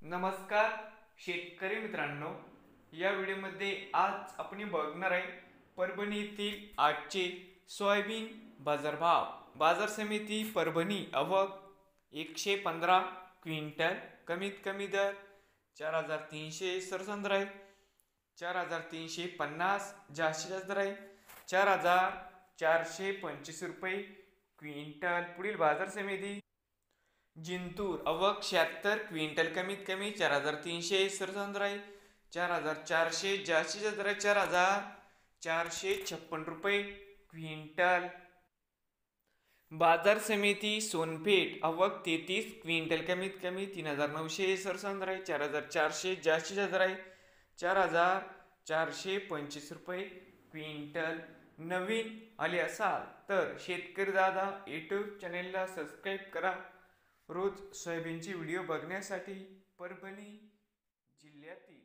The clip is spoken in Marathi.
नमस्कार शेतकरी मित्रांनो, या व्हिडिओमध्ये आज आपण बघणार आहे परभणी येथील आजचे सोयाबीन बाजारभाव। बाजार समिती परभणी आवक 115 क्विंटल, कमीत कमी दर 4300 सरसंद आहे, 4350 जास्तीत जास्त दर आहे 4425 रुपये क्विंटल। पुढील बाजार समिती जिंतूर आवक 76 क्विंटल, कमीत कमी 4300 सरसंद आहे 4400 जास्तीत जास्त आहे 4456 रुपये क्विंटल। बाजार समिती सोनपेठ आवक 33 क्विंटल, कमीत कमी 3900 सरसंद आहे 4400 जास्तीत जास्त आहे 4425 रुपये क्विंटल। नवीन आले असाल तर शेतकरी दादा यूट्यूब चॅनेलला सबस्क्राईब करा। रोज सोयाबीनचे व्हिडिओ बघण्यासाठी परभणी जिल्ह्यातील